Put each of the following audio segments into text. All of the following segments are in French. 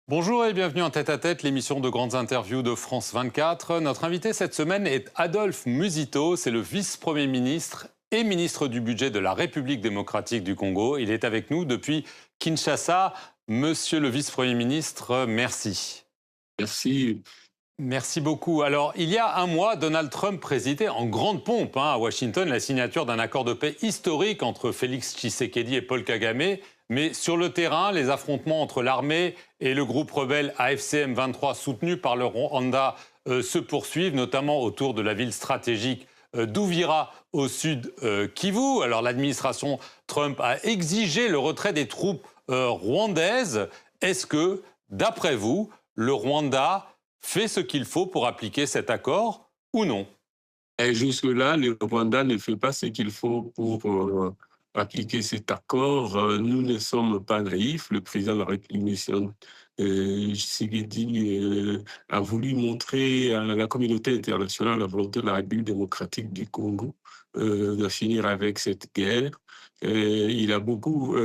Bonjour et bienvenue en tête-à-tête, l'émission de grandes interviews de France 24. Notre invité cette semaine est Adolphe Musito, c'est le vice-premier ministre et ministre du budget de la République démocratique du Congo. Il est avec nous depuis Kinshasa. Monsieur le vice-premier ministre, merci. Merci. Merci beaucoup. Alors, il y a un mois, Donald Trump présidait en grande pompe à Washington la signature d'un accord de paix historique entre Félix Tshisekedi et Paul Kagame. Mais sur le terrain, les affrontements entre l'armée et le groupe rebelle AFC M23 soutenu par le Rwanda se poursuivent, notamment autour de la ville stratégique d'Ouvira au sud Kivu. Alors l'administration Trump a exigé le retrait des troupes rwandaises. Est-ce que, d'après vous, le Rwanda fait ce qu'il faut pour appliquer cet accord ou non? Et jusque-là, le Rwanda ne fait pas ce qu'il faut pour appliquer cet accord. Nous ne sommes pas naïfs. Le président de la République, Tshisekedi, a voulu montrer à la communauté internationale la volonté de la République démocratique du Congo de finir avec cette guerre. Il a beaucoup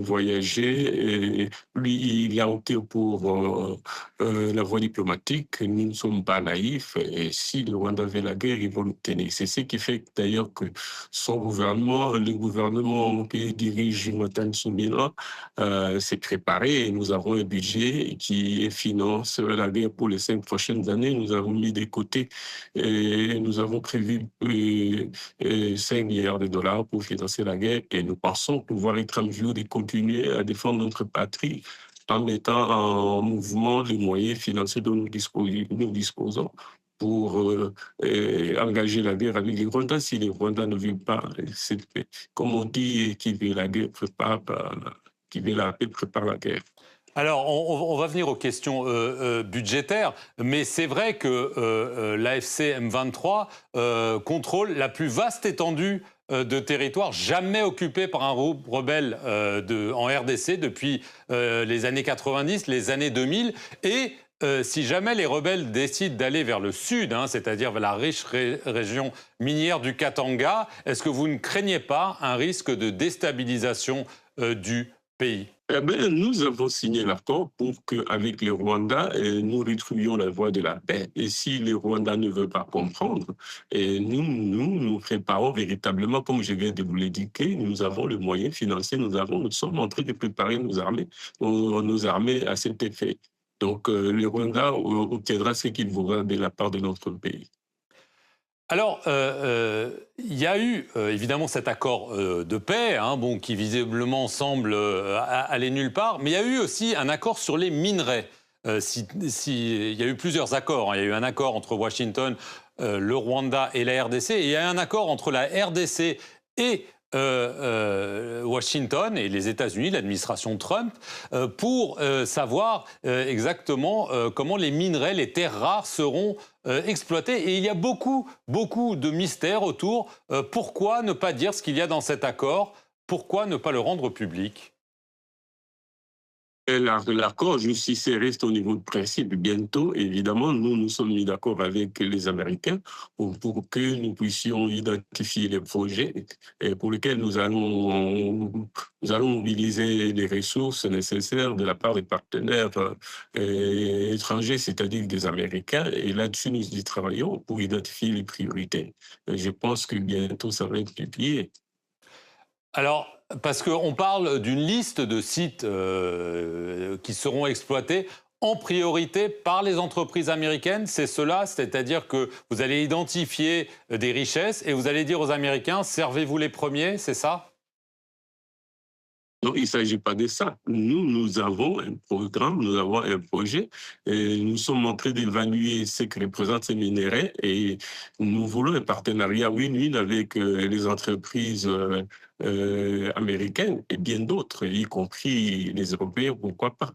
voyagé. Et lui, il a opté pour la voie diplomatique. Nous ne sommes pas naïfs. Et si le Rwanda veut la guerre, ils vont l'obtenir. C'est ce qui fait d'ailleurs que son gouvernement, le gouvernement que dirige Jonathan Nsoumbila, s'est préparé. Et nous avons un budget qui finance la guerre pour les 5 prochaines années. Nous avons mis de côté et nous avons prévu 5 milliards de dollars pour financer la guerre. Et nous pensons pouvoir être en mesure de continuer à défendre notre patrie en mettant en mouvement les moyens financiers dont nous disposons pour engager la guerre avec les Rwandais. Si les Rwandais ne veulent pas cette paix, comme on dit, qui veut la guerre prépare, qui veut la paix prépare la guerre. Alors, on va venir aux questions budgétaires, mais c'est vrai que l'AFC M23 contrôle la plus vaste étendue de territoire jamais occupée par un groupe rebelle en RDC depuis les années 90, les années 2000. Et si jamais les rebelles décident d'aller vers le sud, c'est-à-dire vers la riche région minière du Katanga, est-ce que vous ne craignez pas un risque de déstabilisation du pays? Eh bien, nous avons signé l'accord pour qu'avec le Rwanda, nous retrouvions la voie de la paix. Et si le Rwanda ne veut pas comprendre, nous préparons véritablement, comme je viens de vous l'indiquer, nous avons le moyen financier, nous sommes en train de préparer nos armées à cet effet. Donc, le Rwanda obtiendra ce qu'il voudra de la part de notre pays. Alors, il y a eu évidemment cet accord de paix, qui visiblement semble aller nulle part, mais il y a eu aussi un accord sur les minerais. Il y a eu plusieurs accords. Il y a eu un accord entre Washington, le Rwanda et la RDC, et il y a eu un accord entre la RDC et Washington et les États-Unis, l'administration Trump, pour savoir exactement comment les minerais, les terres rares seront exploités. Et il y a beaucoup de mystères autour. Pourquoi ne pas dire ce qu'il y a dans cet accord? Pourquoi ne pas le rendre public? L'accord justice reste au niveau de principe. Bientôt, évidemment, nous nous sommes mis d'accord avec les Américains pour que nous puissions identifier les projets pour lesquels nous allons mobiliser les ressources nécessaires de la part des partenaires étrangers, c'est-à-dire des Américains. Et là-dessus, nous y travaillons pour identifier les priorités. Je pense que bientôt, ça va être publié. Alors, parce qu'on parle d'une liste de sites qui seront exploités en priorité par les entreprises américaines, c'est cela, c'est-à-dire que vous allez identifier des richesses et vous allez dire aux Américains, servez-vous les premiers, c'est ça? Non, il ne s'agit pas de ça. Nous avons un programme, nous avons un projet, et nous sommes en train d'évaluer ce que représentent ces minéraux et nous voulons un partenariat win-win avec les entreprises américaines et bien d'autres, y compris les Européens, pourquoi pas.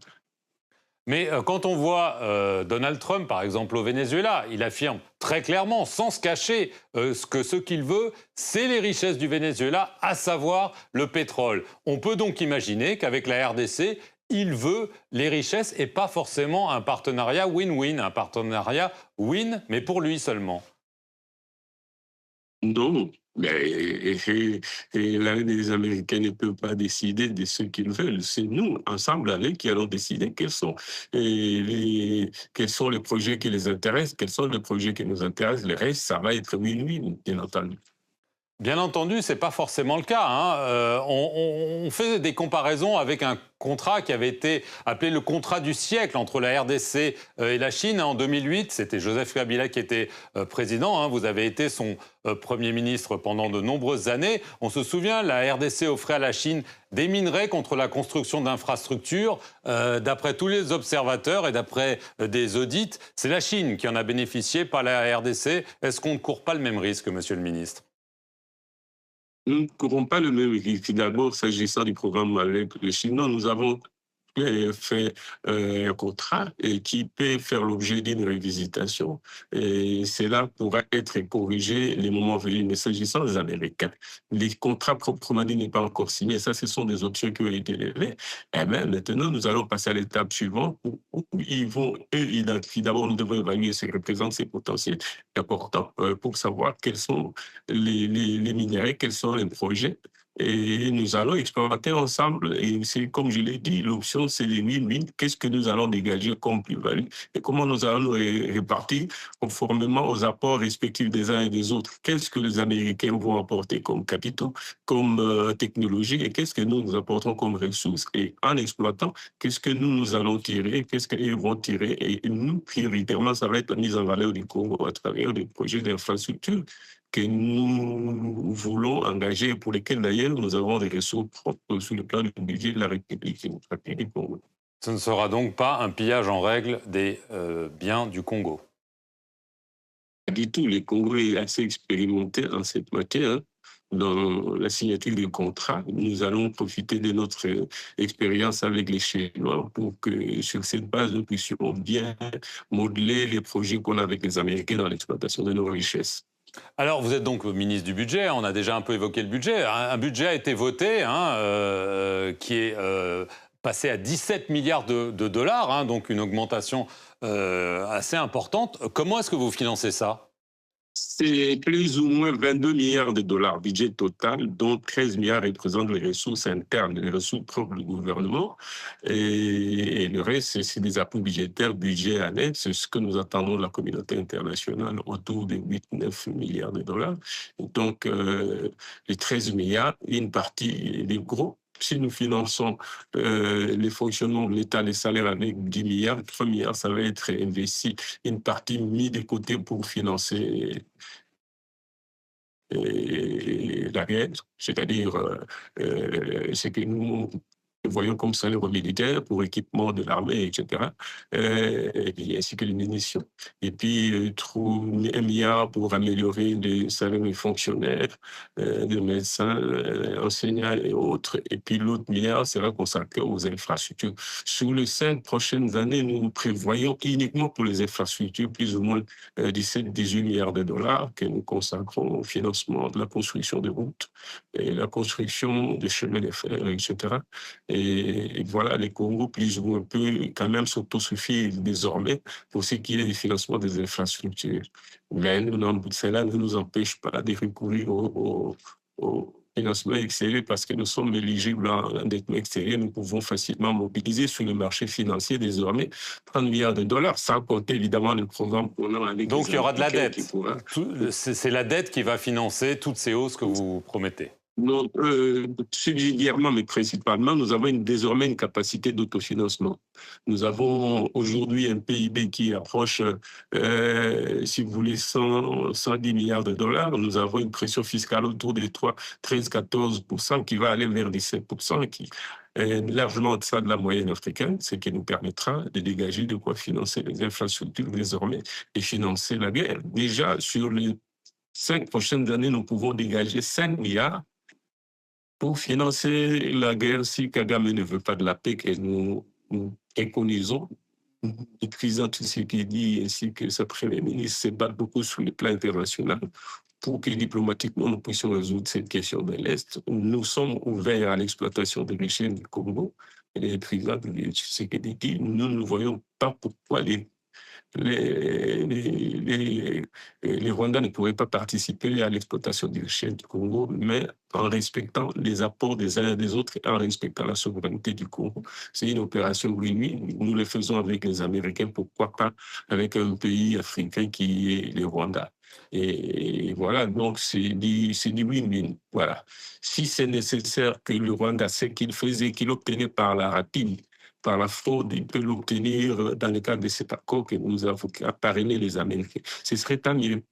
Mais quand on voit Donald Trump, par exemple, au Venezuela, il affirme très clairement, sans se cacher, que ce qu'il veut, c'est les richesses du Venezuela, à savoir le pétrole. On peut donc imaginer qu'avec la RDC, il veut les richesses et pas forcément un partenariat win-win, un partenariat win, mais pour lui seulement. Non, mais les Américains ne peuvent pas décider de ce qu'ils veulent. C'est nous, ensemble avec, qui allons décider quels sont les projets qui les intéressent, quels sont les projets qui nous intéressent. Le reste, ça va être win-win, bien entendu. Bien entendu, ce n'est pas forcément le cas, hein. On fait des comparaisons avec un contrat qui avait été appelé le contrat du siècle entre la RDC et la Chine. En 2008, c'était Joseph Kabila qui était président, hein. Vous avez été son Premier ministre pendant de nombreuses années. On se souvient, la RDC offrait à la Chine des minerais contre la construction d'infrastructures. D'après tous les observateurs et d'après des audits, c'est la Chine qui en a bénéficié, pas la RDC. Est-ce qu'on ne court pas le même risque, monsieur le ministre? Nous ne courons pas le même risque. D'abord, s'agissant du programme avec le Chinois, nous avons fait un contrat et qui peut faire l'objet d'une révisitation. Et cela pourra être corrigé les moments venus. Mais s'agissant des Américains, les contrats proprement dit n'est pas encore signé. Ça, ce sont des options qui ont été levées. Eh bien, maintenant, nous allons passer à l'étape suivante où ils vont, eux, identifier. D'abord, nous devons évaluer ce que représentent ces potentiels importants pour savoir quels sont les minéraux, quels sont les projets. Et nous allons expérimenter ensemble. Et c'est comme je l'ai dit, l'option, c'est les win-win. Qu'est-ce que nous allons dégager comme plus-value et comment nous allons nous répartir conformément aux apports respectifs des uns et des autres. Qu'est-ce que les Américains vont apporter comme capitaux, comme technologie et qu'est-ce que nous apportons comme ressources. Et en exploitant, qu'est-ce que nous allons tirer, qu'est-ce qu'ils vont tirer. Et nous, prioritairement, ça va être la mise en valeur du Congo à travers des projets d'infrastructure que nous voulons engager, pour lesquels d'ailleurs nous avons des ressources propres sur le plan du budget de la République démocratique du Congo. Ce ne sera donc pas un pillage en règle des biens du Congo. Pas du tout, le Congo est assez expérimenté en cette matière. Hein. Dans la signature du contrat, nous allons profiter de notre expérience avec les Chinois pour que sur cette base, nous puissions bien modeler les projets qu'on a avec les Américains dans l'exploitation de nos richesses. Alors, vous êtes donc ministre du budget, on a déjà un peu évoqué le budget. Un budget a été voté, hein, qui est passé à 17 milliards de dollars, hein, donc une augmentation assez importante. Comment est-ce que vous financez ça? C'est plus ou moins 22 milliards de dollars budget total, dont 13 milliards représentent les ressources internes, les ressources propres du gouvernement. Et le reste, c'est des appuis budgétaires, budget annexe. C'est ce que nous attendons de la communauté internationale, autour de 8-9 milliards de dollars. Donc, les 13 milliards, une partie des gros. Si nous finançons les fonctionnements de l'État, les salaires avec 10 milliards, 3 milliards, ça va être investi, une partie mise de côté pour financer la guerre, c'est-à-dire ce que nous voyons comme salaire militaire pour équipement de l'armée, etc., ainsi que les munitions. Et puis, 1 milliard pour améliorer les salaires des fonctionnaires, des médecins, enseignants et autres. Et puis, l'autre milliard sera consacré aux infrastructures. Sur les 5 prochaines années, nous prévoyons uniquement pour les infrastructures plus ou moins 17-18 milliards de dollars que nous consacrons au financement de la construction de routes et la construction de chemins de fer, etc. Et voilà, les Congo plus ou moins peut quand même s'autosuffire désormais pour ce qui est du financement des infrastructures. Mais cela ne nous empêche pas de recourir au financement extérieur parce que nous sommes éligibles à un endettement extérieur. Nous pouvons facilement mobiliser sur le marché financier désormais 30 milliards de dollars, sans compter évidemment le programme qu'on a avec Donc, il y aura de la dette. Pourra... C'est la dette qui va financer toutes ces hausses que vous promettez. Non, subsidiairement, mais principalement, nous avons désormais une capacité d'autofinancement. Nous avons aujourd'hui un PIB qui approche, si vous voulez, 110 milliards de dollars. Nous avons une pression fiscale autour de 13-14% qui va aller vers 17%, qui est largement en deçà de la moyenne africaine, ce qui nous permettra de dégager de quoi financer les infrastructures désormais et financer la guerre. Déjà, sur les 5 prochaines années, nous pouvons dégager 5 milliards pour financer la guerre si Kagame ne veut pas de la paix que nous préconisons, écrivant tout ce qu'il dit, ainsi que sa Premier ministre se bat beaucoup sur le plan international pour que diplomatiquement nous puissions résoudre cette question de l'Est. Nous sommes ouverts à l'exploitation des richesses du Congo. Et les présidents de ce qu'il dit, nous ne voyons pas pourquoi les Rwandais ne pourraient pas participer à l'exploitation des richesses du Congo, mais en respectant les apports des uns et des autres et en respectant la souveraineté du Congo. C'est une opération win-win. Nous le faisons avec les Américains, pourquoi pas avec un pays africain qui est le Rwanda. Et voilà, donc c'est du win-win. Voilà. Si c'est nécessaire que le Rwanda sait qu'il faisait, qu'il obtenait par la rapide, par la fraude, il peut l'obtenir dans le cadre de cet accord que nous avons parrainé les Américains. Ce serait tant mieux.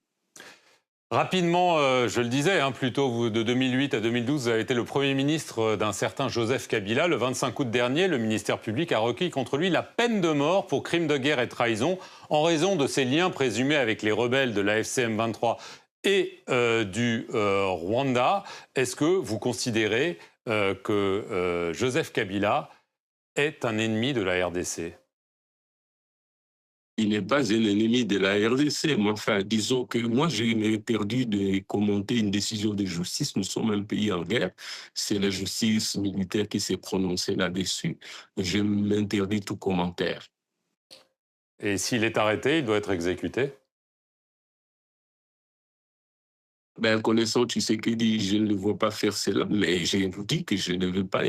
Rapidement, je le disais, plus tôt, vous, de 2008 à 2012, vous avez été le Premier ministre d'un certain Joseph Kabila. Le 25 août dernier, le ministère public a requis contre lui la peine de mort pour crimes de guerre et trahison en raison de ses liens présumés avec les rebelles de la FCM23 et du Rwanda. Est-ce que vous considérez que Joseph Kabila est un ennemi de la RDC ? Il n'est pas un ennemi de la RDC. Mais enfin, disons que moi, j'ai interdit de commenter une décision de justice. Nous sommes un pays en guerre. C'est la justice militaire qui s'est prononcée là-dessus. Je m'interdis tout commentaire. Et s'il est arrêté, il doit être exécuté ? Ben, connaissant Tshisekedi, je ne le vois pas faire cela, mais je vous dis que je ne veux pas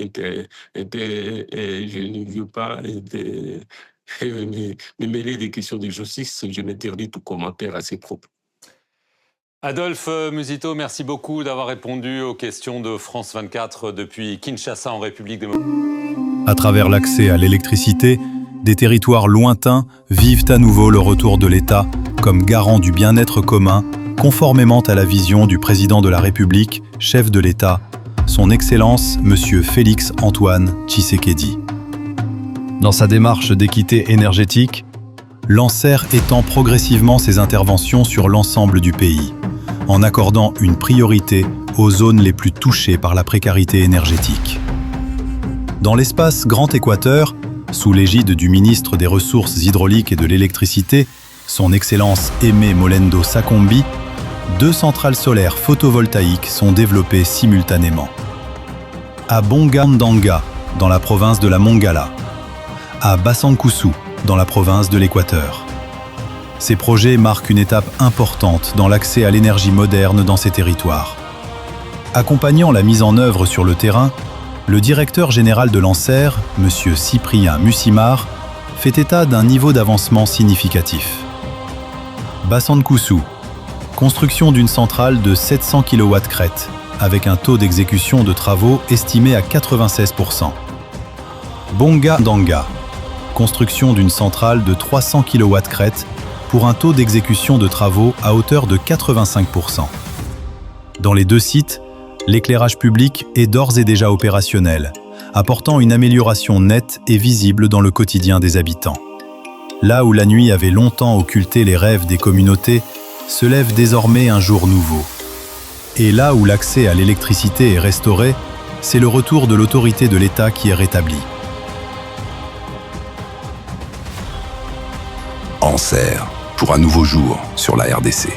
me mêler des questions de justice. Je m'interdis tout commentaire à ces propos. Adolphe Musito, merci beaucoup d'avoir répondu aux questions de France 24 depuis Kinshasa en République démocratique. À travers l'accès à l'électricité, des territoires lointains vivent à nouveau le retour de l'État comme garant du bien-être commun, conformément à la vision du président de la République, chef de l'État, son Excellence Monsieur Félix Antoine Tshisekedi. Dans sa démarche d'équité énergétique, Lancer étend progressivement ses interventions sur l'ensemble du pays, en accordant une priorité aux zones les plus touchées par la précarité énergétique. Dans l'espace Grand Équateur, sous l'égide du ministre des Ressources hydrauliques et de l'électricité, son Excellence Aimé Molendo Sakombi, 2 centrales solaires photovoltaïques sont développées simultanément. À Bongandanga, dans la province de la Mongala, à Basankusu, dans la province de l'Équateur. Ces projets marquent une étape importante dans l'accès à l'énergie moderne dans ces territoires. Accompagnant la mise en œuvre sur le terrain, le directeur général de Lancer, M. Cyprien Mussimar, fait état d'un niveau d'avancement significatif. Basankusu, construction d'une centrale de 700 kW crête, avec un taux d'exécution de travaux estimé à 96%. Bongandanga, construction d'une centrale de 300 kW crête pour un taux d'exécution de travaux à hauteur de 85%. Dans les 2 sites, l'éclairage public est d'ores et déjà opérationnel, apportant une amélioration nette et visible dans le quotidien des habitants. Là où la nuit avait longtemps occulté les rêves des communautés, se lève désormais un jour nouveau. Et là où l'accès à l'électricité est restauré, c'est le retour de l'autorité de l'État qui est rétabli. Anser, pour un nouveau jour sur la RDC.